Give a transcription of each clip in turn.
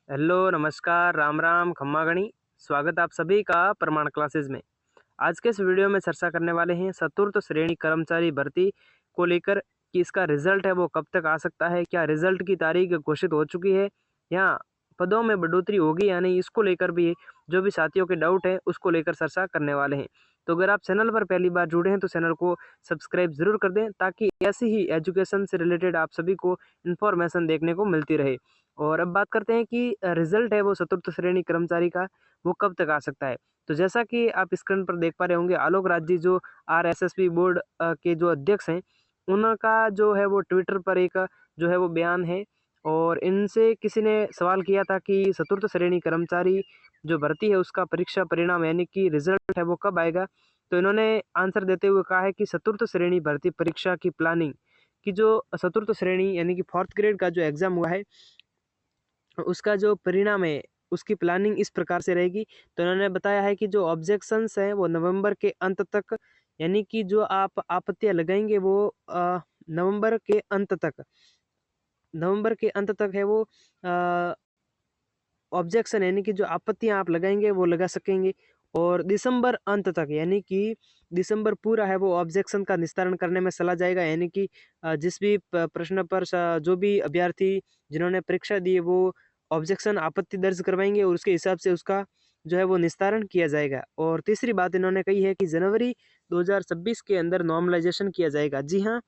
Hello नमस्कार राम राम खम्मा गणी। स्वागत आप सभी का प्रमाण क्लासेस में। आज के इस वीडियो में चर्चा करने वाले हैं चतुर्थ श्रेणी कर्मचारी भर्ती को लेकर कि इसका रिजल्ट है वो कब तक आ सकता है, क्या रिजल्ट की तारीख घोषित हो चुकी है या पदों में बढ़ोतरी होगी या नहीं, इसको लेकर भी जो भी साथियों के डाउट है उसको लेकर चर्चा करने वाले हैं। तो अगर आप चैनल पर पहली बार जुड़े हैं तो चैनल को सब्सक्राइब जरूर कर दें ताकि ऐसी ही एजुकेशन से रिलेटेड आप सभी को इन्फॉर्मेशन देखने को मिलती रहे। और अब बात करते हैं कि रिजल्ट है वो चतुर्थ श्रेणी कर्मचारी का वो कब तक आ सकता है। तो जैसा कि आप स्क्रीन पर देख पा रहे होंगे, आलोक राज जी जो आरएसएसबी बोर्ड के जो अध्यक्ष हैं, उनका जो है वो ट्विटर पर एक जो है वो बयान है। और इनसे किसी ने सवाल किया था कि चतुर्थ श्रेणी कर्मचारी जो भर्ती है उसका परीक्षा परिणाम यानी कि रिजल्ट है वो कब आएगा। तो इन्होंने आंसर देते हुए कहा है कि चतुर्थ श्रेणी भर्ती परीक्षा की प्लानिंग की जो चतुर्थ श्रेणी यानी कि फोर्थ ग्रेड का जो एग्जाम हुआ है उसका जो परिणाम है उसकी प्लानिंग इस प्रकार से रहेगी। तो इन्होंने बताया है कि जो ऑब्जेक्शंस हैं वो नवंबर के अंत तक, यानी कि जो आप आपत्तियां लगाएंगे वो नवंबर के अंत तक, नवंबर के अंत तक है वो ऑब्जेक्शन यानी कि जो आपत्तियां आप लगाएंगे वो लगा सकेंगे। और दिसंबर अंत तक यानी कि दिसंबर पूरा है वो ऑब्जेक्शन का निस्तारण करने में चला जाएगा। यानी कि जिस भी प्रश्न पर जो भी अभ्यर्थी जिन्होंने परीक्षा दी है वो ऑब्जेक्शन आपत्ति दर्ज करवाएंगे और उसके हिसाब से उसका जो है वो निस्तारण किया जाएगा। और तीसरी बात इन्होंने कही है कि जनवरी 2026 के अंदर नॉर्मलाइजेशन किया जाएगा। जी हाँ,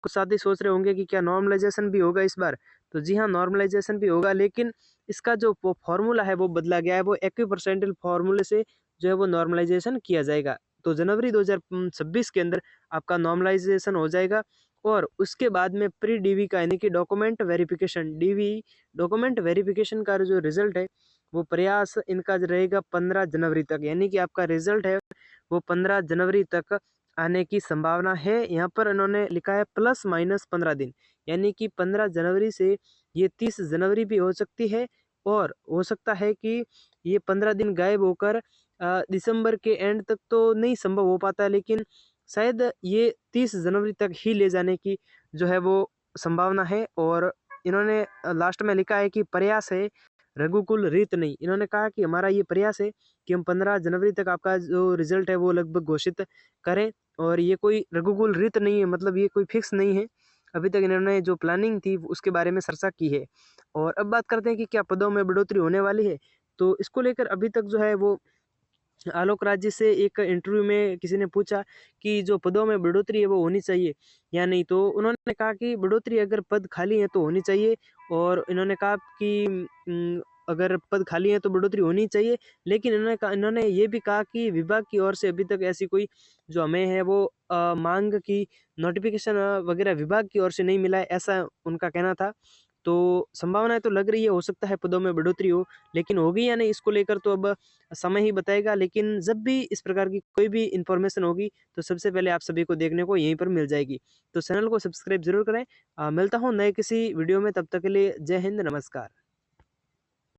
कुछ साथी सोच रहे होंगे कि क्या नॉर्मलाइजेशन भी होगा इस बार। तो जी हाँ, नॉर्मलाइजेशन भी होगा, लेकिन इसका जो फॉर्मूला है वो बदला गया है। वो एक्वी परसेंटाइल फॉर्मूले से जो है वो नॉर्मलाइजेशन किया जाएगा। तो जनवरी 2026 के अंदर आपका नॉर्मलाइजेशन हो जाएगा। और उसके बाद में प्री डीवी का यानी कि document verification, DV document verification का जो रिजल्ट है वो प्रयास इनका रहेगा 15 जनवरी तक। यानी कि आपका रिजल्ट है वो 15 जनवरी तक आने की संभावना है। यहाँ पर इन्होंने लिखा है प्लस माइनस 15 दिन, यानी कि 15 जनवरी से ये 30 जनवरी भी हो सकती है। और हो सकता है कि ये 15 दिन गायब होकर दिसंबर के एंड तक तो नहीं संभव हो पाता, लेकिन शायद ये 30 जनवरी तक ही ले जाने की जो है वो संभावना है। और इन्होंने लास्ट में लिखा है कि प्रयास है रघुकुल रीत नहीं। इन्होंने कहा कि हमारा ये प्रयास है कि हम 15 जनवरी तक आपका जो रिजल्ट है वो लगभग घोषित करें। और ये कोई रघुकुल रीत नहीं है, मतलब ये कोई फिक्स नहीं है। अभी तक इन्होंने जो प्लानिंग थी उसके बारे में चर्चा की है। और अब बात करते हैं कि क्या पदों में बढ़ोतरी होने वाली है। तो इसको लेकर अभी तक जो है वो आलोक राज जी से एक इंटरव्यू में किसी ने पूछा कि जो पदों में बढ़ोतरी है वो होनी चाहिए या नहीं। तो उन्होंने कहा कि बढ़ोतरी अगर पद खाली है तो होनी चाहिए। और इन्होंने कहा कि अगर पद खाली है तो बढ़ोतरी होनी चाहिए। लेकिन इन्होंने ये भी कहा कि विभाग की ओर से अभी तक ऐसी कोई जो हमें है वो मांग की नोटिफिकेशन वगैरह विभाग की ओर से नहीं मिला है, ऐसा उनका कहना था। तो संभावनाएं तो लग रही है, हो सकता है पदों में बढ़ोतरी हो, लेकिन होगी या नहीं इसको लेकर तो अब समय ही बताएगा। लेकिन जब भी इस प्रकार की कोई भी इंफॉर्मेशन होगी तो सबसे पहले आप सभी को देखने को यहीं पर मिल जाएगी। तो चैनल को सब्सक्राइब जरूर करें। मिलता हूँ नए किसी वीडियो में, तब तक के लिए जय हिंद, नमस्कार।